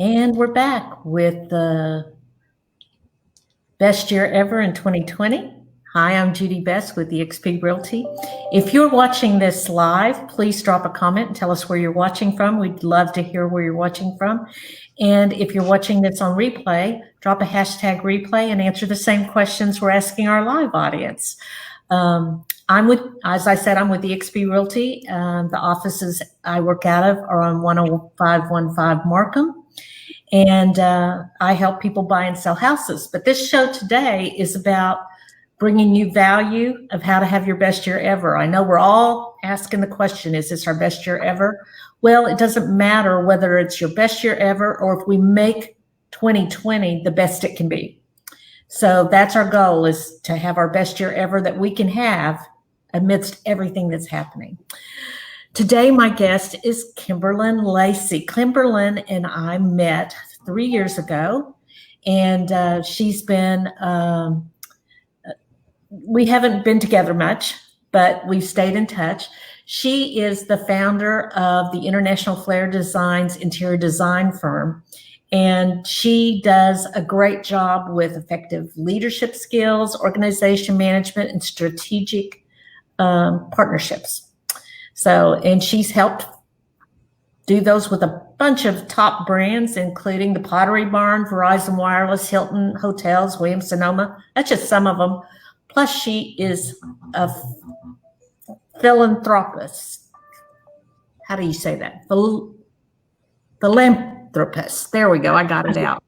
And we're back with the best year ever in 2020. Hi, I'm Judy Best with eXp Realty. If you're watching this live, please drop a comment and tell us where you're watching from. We'd love to hear where you're watching from. And if you're watching this on replay, drop a hashtag replay and answer the same questions we're asking our live audience. As I said, I'm with eXp Realty. The offices I work out of are on 10515 Markham. And I help people buy and sell houses. But this show today is about bringing you value of how to have your best year ever. I know we're all asking the question, is this our best year ever? Well, it doesn't matter whether it's your best year ever or if we make 2020 the best it can be. So that's our goal, is to have our best year ever that we can have amidst everything that's happening. Today, my guest is Kymberlyn Lacy. Kymberlyn and I met 3 years ago, and she's been, we haven't been together much, but we've stayed in touch. She is the founder of the International Flair Designs interior design firm, and she does a great job with effective leadership skills, organization management, and strategic partnerships. So, and she's helped do those with a bunch of top brands, including the Pottery Barn, Verizon Wireless, Hilton Hotels, Williams-Sonoma. That's just some of them. Plus, she is a philanthropist. How do you say that? Philanthropist. There we go. I got it out.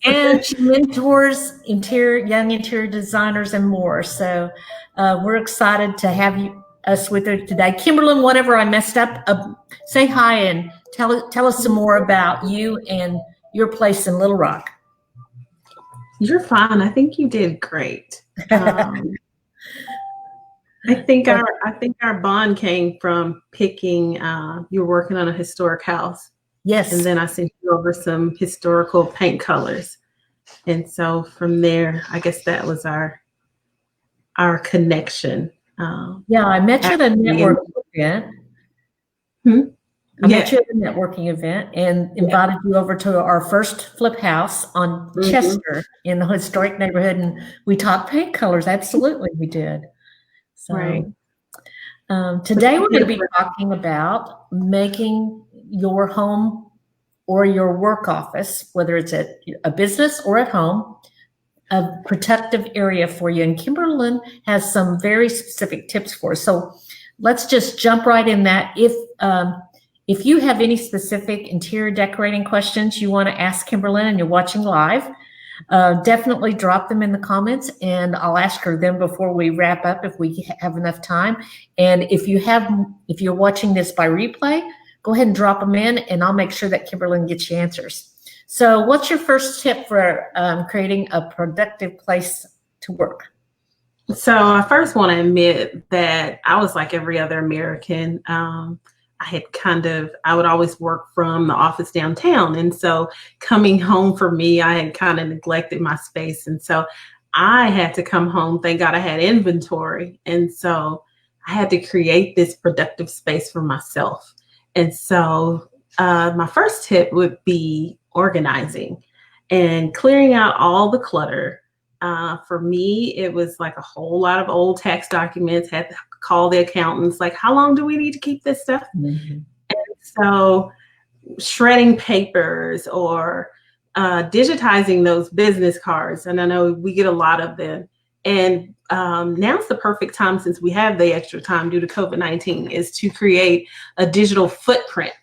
And she mentors young interior designers and more. So we're excited to have us with her today. Kymberlyn, whatever I messed up, say hi and tell us some more about you and your place in Little Rock. You're fine. I think you did great. I think our bond came from picking. You're working on a historic house. Yes. And then I sent you over some historical paint colors, and so from there, I guess that was our connection. Yeah, I met you at a networking event. I met you at a networking event and invited you over to our first flip house on Chester in the historic neighborhood, and we talked paint colors. Absolutely, we did. So, right. Today we're going to be talking about making your home or your work office, whether it's at a business or at home, a protective area for you. And Kymberlyn has some very specific tips for us. So let's just jump right in that. If you have any specific interior decorating questions you want to ask Kymberlyn and you're watching live, definitely drop them in the comments and I'll ask her them before we wrap up if we have enough time. And if you're watching this by replay, go ahead and drop them in and I'll make sure that Kymberlyn gets you answers. So what's your first tip for creating a productive place to work? So I first want to admit that I was like every other American. I would always work from the office downtown. And so coming home for me, I had kind of neglected my space. And so I had to come home. Thank God I had inventory. And so I had to create this productive space for myself. And so my first tip would be organizing and clearing out all the clutter. For me, it was like a whole lot of old tax documents, had to call the accountants, like, how long do we need to keep this stuff? And so shredding papers or digitizing those business cards. And I know we get a lot of them. And now's the perfect time, since we have the extra time due to COVID-19, is to create a digital footprint.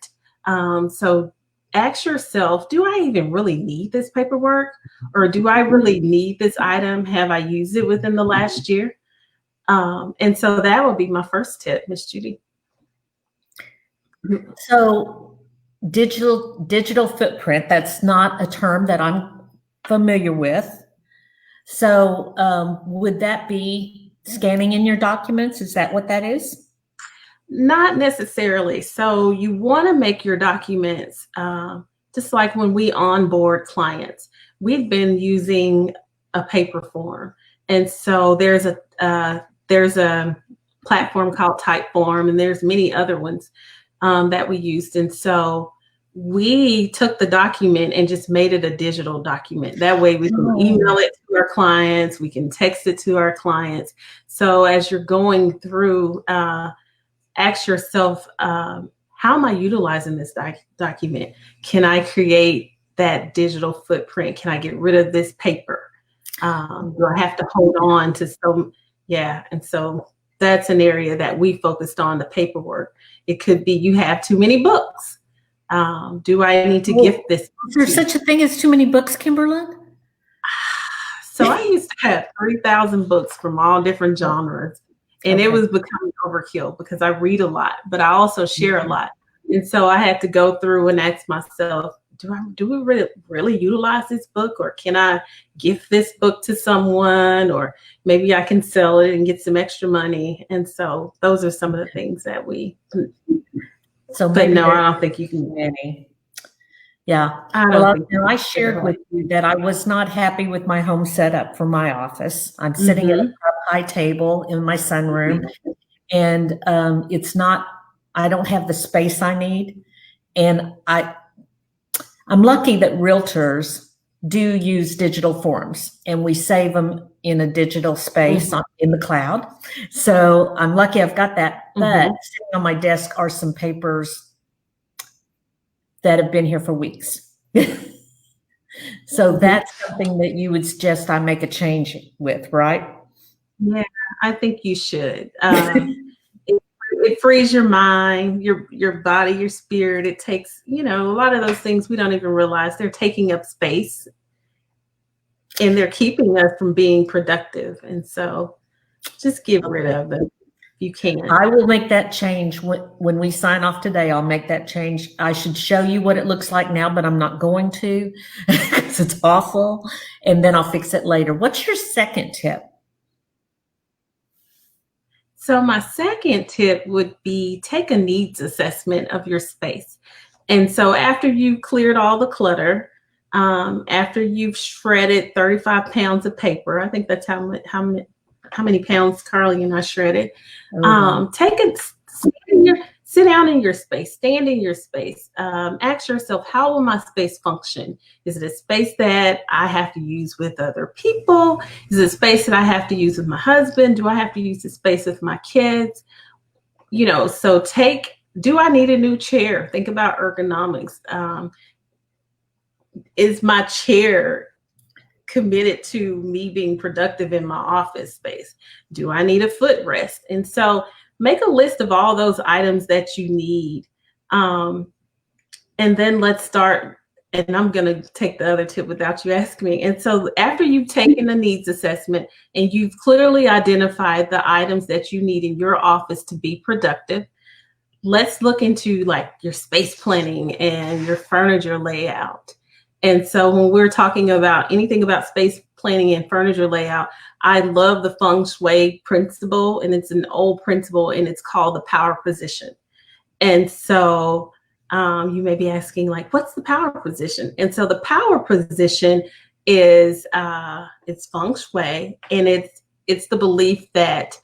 So ask yourself, do I even really need this paperwork? Or do I really need this item? Have I used it within the last year? And so that would be my first tip, Miss Judy. So digital footprint, that's not a term that I'm familiar with. So would that be scanning in your documents? Is that what that is? Not necessarily. So you want to make your documents, just like when we onboard clients, we've been using a paper form. And so there's a platform called Typeform, and there's many other ones that we used. And so we took the document and just made it a digital document. That way we can email it to our clients, we can text it to our clients. So as you're going through, ask yourself, how am I utilizing this document? Can I create that digital footprint? Can I get rid of this paper? Do I have to hold on to some? Yeah. And so that's an area that we focused on, the paperwork. It could be you have too many books. Do I need to gift this? Is there such a thing as too many books, Kymberlyn? So I used to have 3,000 books from all different genres, and it was becoming overkill because I read a lot, but I also share a lot. And so I had to go through and ask myself, do we really utilize this book, or can I gift this book to someone, or maybe I can sell it and get some extra money? And so those are some of the things that we. So, but no, I don't think you can. Any. Yeah. I shared with you that I was not happy with my home setup for my office. I'm sitting at a high table in my sunroom, and I don't have the space I need. And I'm lucky that realtors do use digital forms, and we save them in a digital space in the cloud. So I'm lucky I've got that. But sitting on my desk are some papers that have been here for weeks. So that's something that you would suggest I make a change with, right? Yeah, I think you should. It frees your mind, your body, your spirit. It takes, a lot of those things we don't even realize they're taking up space, and they're keeping us from being productive. And so just get rid of them if you can. I will make that change when we sign off today. I'll make that change. I should show you what it looks like now, but I'm not going to because it's awful. And then I'll fix it later. What's your second tip? So my second tip would be take a needs assessment of your space. And so after you've cleared all the clutter, after you've shredded 35 pounds of paper, I think that's how many pounds Carly and I shredded. Sit down in your space, stand in your space. Ask yourself, how will my space function? Is it a space that I have to use with other people? Is it a space that I have to use with my husband? Do I have to use the space with my kids? So do I need a new chair? Think about ergonomics. Is my chair committed to me being productive in my office space? Do I need a footrest? And so make a list of all those items that you need. And then let's start, and I'm going to take the other tip without you asking me. And so after you've taken the needs assessment and you've clearly identified the items that you need in your office to be productive, let's look into like your space planning and your furniture layout. And so when we're talking about anything about space planning and furniture layout, I love the feng shui principle, and it's an old principle, and it's called the power position. And so you may be asking, like, what's the power position? And so the power position is it's feng shui, and it's the belief that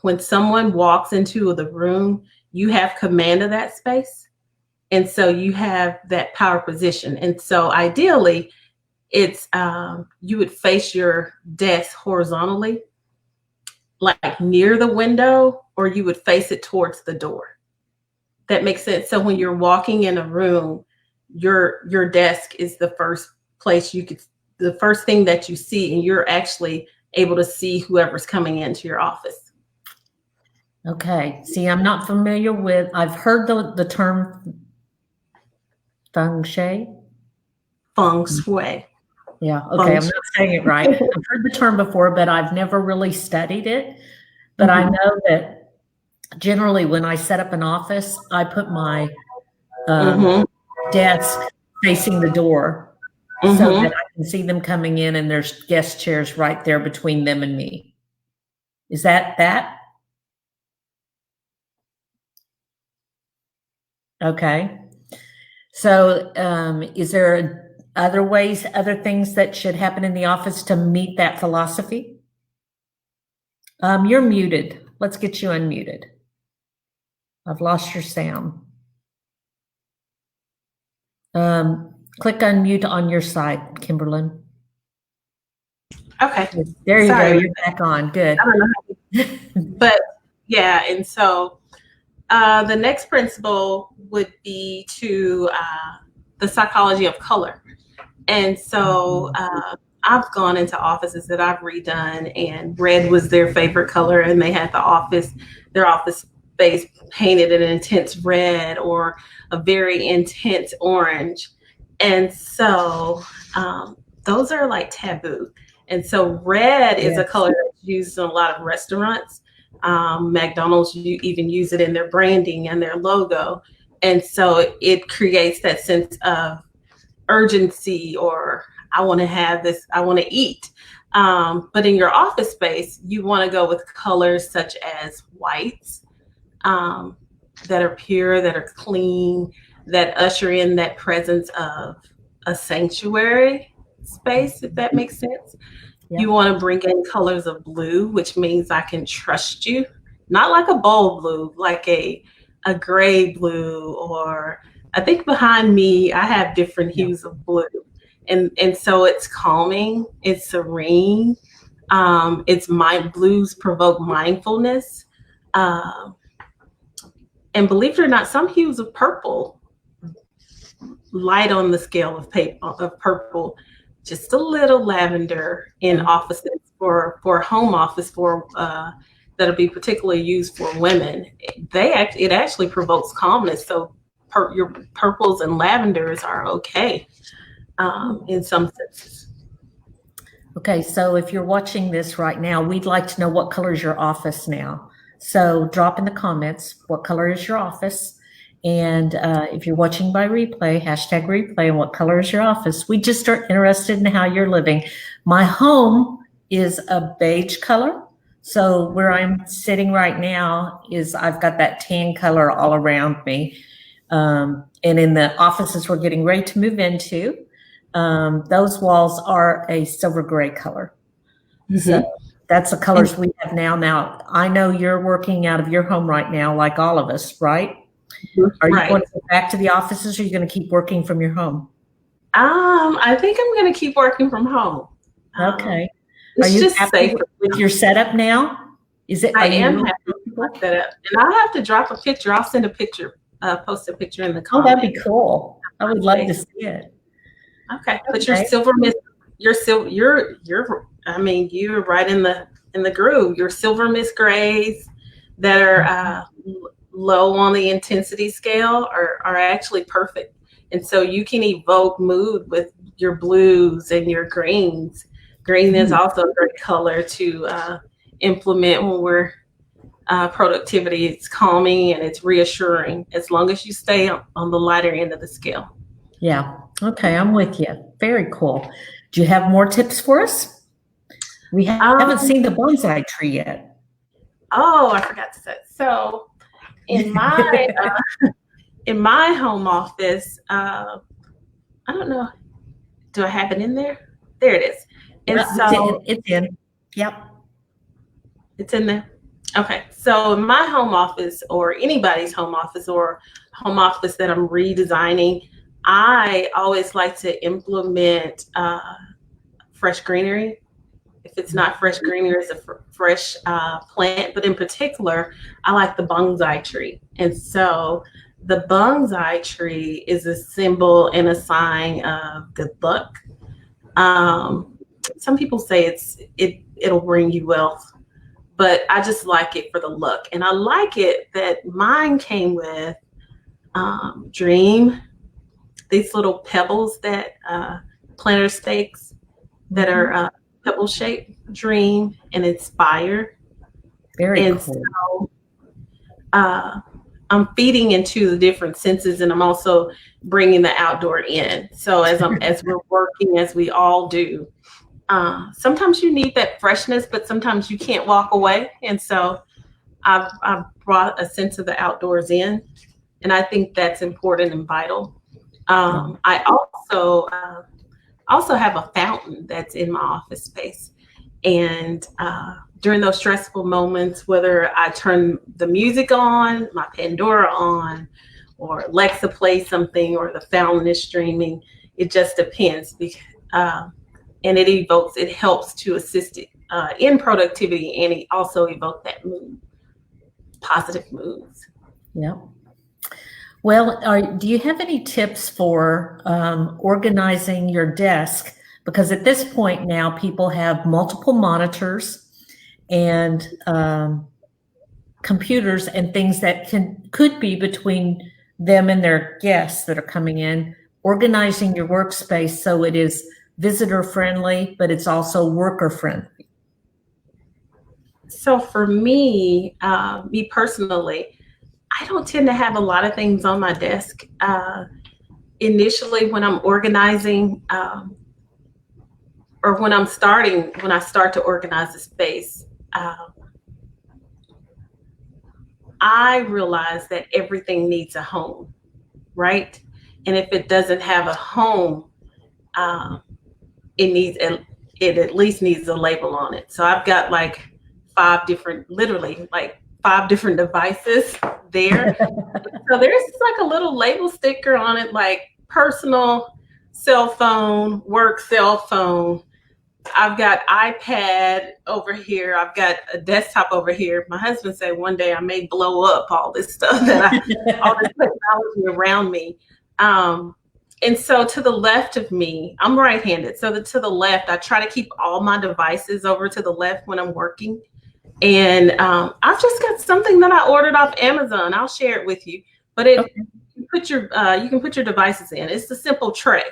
when someone walks into the room, you have command of that space. And so you have that power position. And so ideally, it's you would face your desk horizontally, like near the window, or you would face it towards the door. That makes sense. So when you're walking in a room, your desk is the first place the first thing that you see, and you're actually able to see whoever's coming into your office. Okay. See, I'm not familiar with, I've heard the term feng shui. Feng shui. Yeah. Okay. I'm not saying it right. I've heard the term before, but I've never really studied it. But I know that generally when I set up an office, I put my desk facing the door so that I can see them coming in, and there's guest chairs right there between them and me. Is that? Okay. So is there other things that should happen in the office to meet that philosophy? You're muted. Let's get you unmuted. I've lost your sound. Click unmute on your side, Kymberlyn. Okay. There you Sorry. go. You're back on. Good. I don't know but yeah, and so the next principle would be to the psychology of color. And so I've gone into offices that I've redone, and red was their favorite color, and they had their office space painted an intense red or a very intense orange. And so those are like taboo. And so red is a color that's used in a lot of restaurants. McDonald's, you even use it in their branding and their logo. And so it creates that sense of urgency, or I want to have this, I want to eat. But in your office space, you want to go with colors such as whites that are pure, that are clean, that usher in that presence of a sanctuary space, if that makes sense. Yeah. You want to bring in colors of blue, which means I can trust you, not like a bold blue, like a gray blue, or I think behind me, I have different hues of blue. And so it's calming, it's serene, blues provoke mindfulness. And believe it or not, some hues of purple, light on the scale of purple, just a little lavender in offices for home office that'll be particularly used for women. It actually provokes calmness. So your purples and lavenders are okay in some senses. Okay, so if you're watching this right now, we'd like to know what color is your office now. So drop in the comments, what color is your office? And if you're watching by replay, #replay, and what color is your office? We just are interested in how you're living. My home is a beige color. So where I'm sitting right now is I've got that tan color all around me. And in the offices we're getting ready to move into, those walls are a silver gray color. Mm-hmm. So that's the colors we have now. Now, I know you're working out of your home right now, like all of us, right? Are you going to go back to the offices, or are you going to keep working from your home? I think I'm going to keep working from home. Okay. Are you happy with your setup now? I am happy with my setup. And I'll have to drop a picture. I'll send a picture, post a picture in the comments. Oh, that'd be cool. I would love to see it. Okay. But your silver mist, you're right in the groove. Your silver mist grays that are low on the intensity scale are actually perfect. And so you can evoke mood with your blues and your greens. Green is also a great color to implement when we're productivity. It's calming and it's reassuring, as long as you stay on the lighter end of the scale. Yeah. Okay. I'm with you. Very cool. Do you have more tips for us? We haven't seen the bonsai tree yet. Oh, I forgot to say. So in my in my home office, I don't know. Do I have it in there? There it is. And so it's in. Yep. It's in there. Okay. So in my home office, or anybody's home office, or home office that I'm redesigning, I always like to implement fresh greenery. If it's not fresh greenery, it's a fresh plant. But in particular, I like the bonsai tree. And so the bonsai tree is a symbol and a sign of good luck. Some people say it'll bring you wealth, but I just like it for the look. And I like it that mine came with dream, these little pebbles that planter stakes that are pebble shaped, dream and inspire. Very cool. So I'm feeding into the different senses, and I'm also bringing the outdoor in. So as we're working, as we all do, sometimes you need that freshness, but sometimes you can't walk away. And so I've brought a sense of the outdoors in, and I think that's important and vital. I also have a fountain that's in my office space. And during those stressful moments, whether I turn the music on, my Pandora on, or Alexa plays something, or the fountain is streaming. It just depends. And it helps to assist it in productivity, and it also evoke that mood, positive moods. Yeah. Well, do you have any tips for organizing your desk? Because at this point now, people have multiple monitors and computers and things that could be between them and their guests that are coming in. Organizing your workspace so it is visitor friendly, but it's also worker friendly. So for me personally, I don't tend to have a lot of things on my desk. Initially, when I'm organizing, or when I start to organize the space, I realize that everything needs a home, right? And if it doesn't have a home, it at least needs a label on it. So I've got like 5 different devices there. So there's like a little label sticker on it, like personal cell phone, work cell phone. I've got iPad over here. I've got a desktop over here. My husband said one day I may blow up all this stuff all this technology around me. And so to the left of me, I'm right-handed. So to the left, I try to keep all my devices over to the left when I'm working. And I've just got something that I ordered off Amazon. I'll share it with you. But you can put your devices in. It's a simple tray.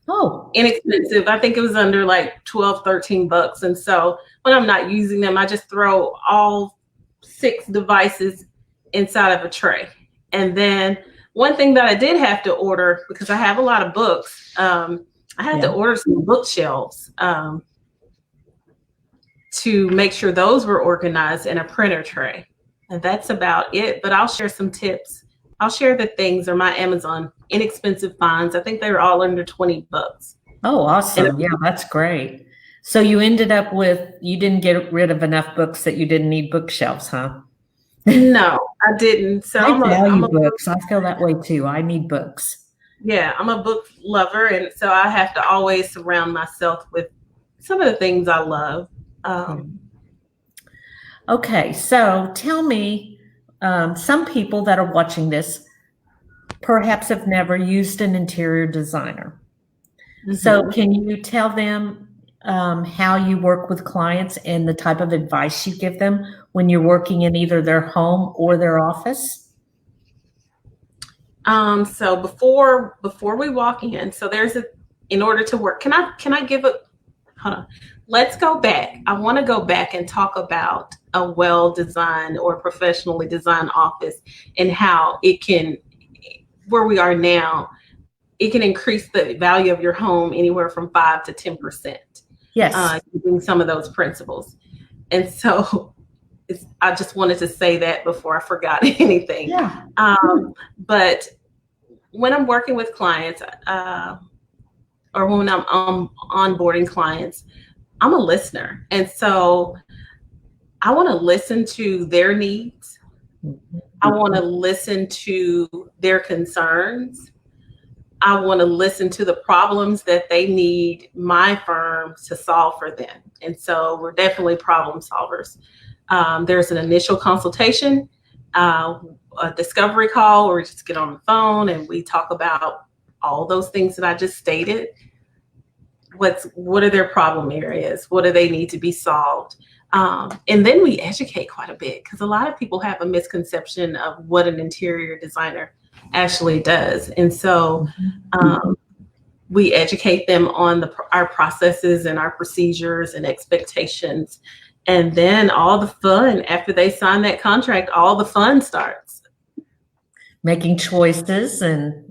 Oh, inexpensive. I think it was under like $12-13. And so when I'm not using them, I just throw all 6 devices inside of a tray. And then one thing that I did have to order, because I have a lot of books, I had to order some bookshelves to make sure those were organized in a printer tray. And that's about it. But I'll share some tips. I'll share the things or my Amazon inexpensive finds. I think they were all under $20. Oh, awesome. Yeah, that's great. So you ended up you didn't get rid of enough books that you didn't need bookshelves, huh? No, I didn't. So I value books. I feel that way too. I need books. Yeah, I'm a book lover. And so I have to always surround myself with some of the things I love. Okay, so tell me, some people that are watching this perhaps have never used an interior designer. Mm-hmm. So can you tell them how you work with clients and the type of advice you give them when you're working in either their home or their office? So before we walk in, so in order to work, can I give hold on. Let's go back. I want to go back and talk about a well-designed or professionally designed office and how where we are now, it can increase the value of your home anywhere from 5 to 10%. Yes. Using some of those principles. And so I just wanted to say that before I forgot anything. Yeah. But when I'm working with clients, or when I'm onboarding clients, I'm a listener. And so I want to listen to their needs. I want to listen to their concerns. I want to listen to the problems that they need my firm to solve for them. And so we're definitely problem solvers. There's an initial consultation, a discovery call where we just get on the phone and we talk about all those things that I just stated. What are their problem areas? What do they need to be solved? And then we educate quite a bit, because a lot of people have a misconception of what an interior designer actually does. And so we educate them on our processes and our procedures and expectations. And then all the fun, after they sign that contract, all the fun starts. Making choices and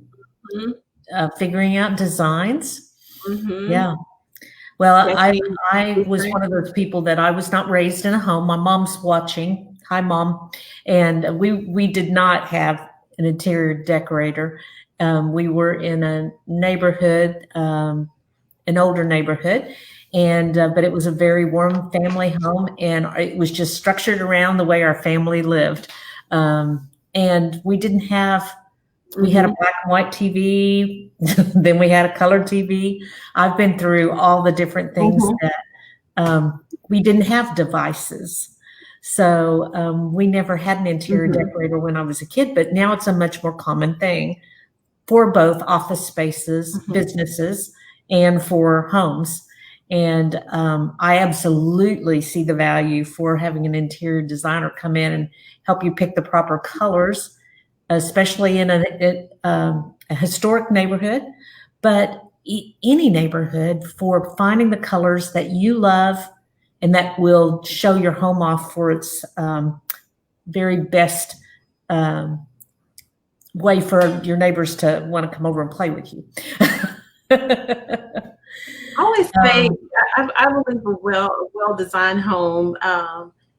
figuring out designs. Mm-hmm. Yeah. Well, yes, I was one of those people that I was not raised in a home. My mom's watching. Hi, Mom. And we did not have an interior decorator. We were in a neighborhood, an older neighborhood, and but it was a very warm family home, and it was just structured around the way our family lived. And we didn't have We had a black and white TV, then we had a color TV. I've been through all the different things that we didn't have devices. So we never had an interior decorator when I was a kid, but now it's a much more common thing for both office spaces, businesses, and for homes. And I absolutely see the value for having an interior designer come in and help you pick the proper colors, especially in a historic neighborhood, but any neighborhood, for finding the colors that you love and that will show your home off for its very best way for your neighbors to want to come over and play with you. I always say, I believe a well-designed home,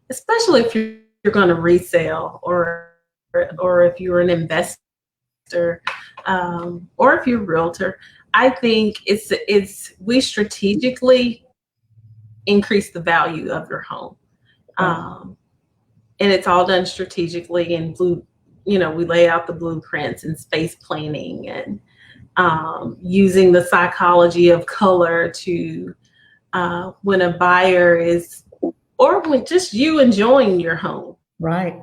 especially if you're going to resell, or if you're an investor, or if you're a realtor, I think we strategically increase the value of your home, and it's all done strategically in we lay out the blueprints and space planning, and using the psychology of color to when a buyer is, or when just you enjoying your home. Right.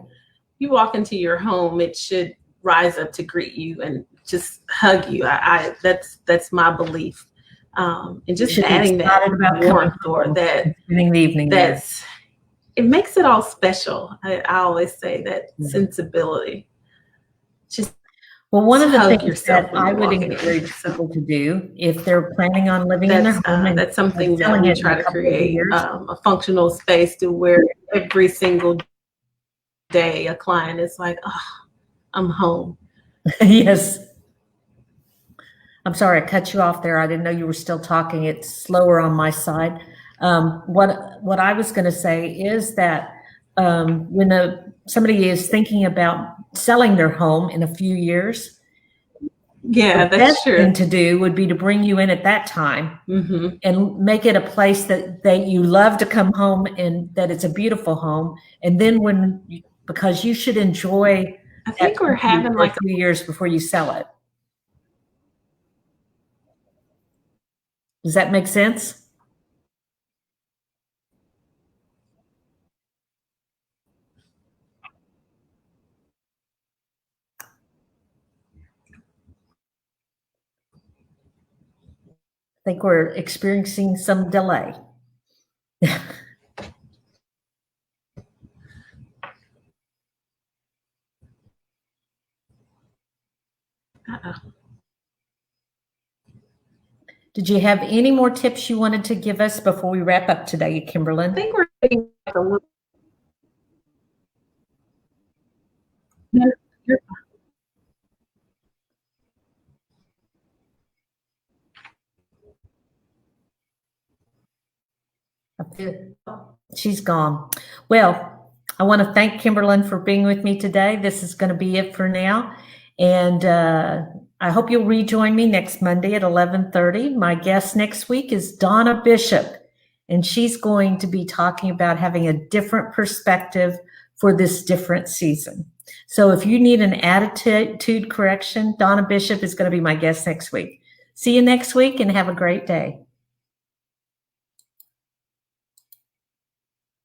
You walk into your home, it should rise up to greet you and just hug you. That's my belief. And just adding that warmth or that spending the evening, it makes it all special. I always say that sensibility. Just one of the things that I would encourage people to do if they're planning on living in their home, and that's something that we try to create a functional space to where every single day a client is like, oh, I'm home. Yes. I'm sorry, I cut you off there. I didn't know you were still talking. It's slower on my side. What I was going to say is that when somebody is thinking about selling their home in a few years, the best thing to do would be to bring you in at that time and make it a place that you love to come home, and that it's a beautiful home. And then because you should enjoy, I think we're having like a few years before you sell it. Does that make sense? I think we're experiencing some delay. Did you have any more tips you wanted to give us before we wrap up today, Kymberlyn? I think we're getting like a little. She's gone. Well, I want to thank Kymberlyn for being with me today. This is going to be it for now. And I hope you'll rejoin me next Monday at 11:30. My guest next week is Donna Bishop, and she's going to be talking about having a different perspective for this different season. So if you need an attitude correction, Donna Bishop is going to be my guest next week. See you next week and have a great day.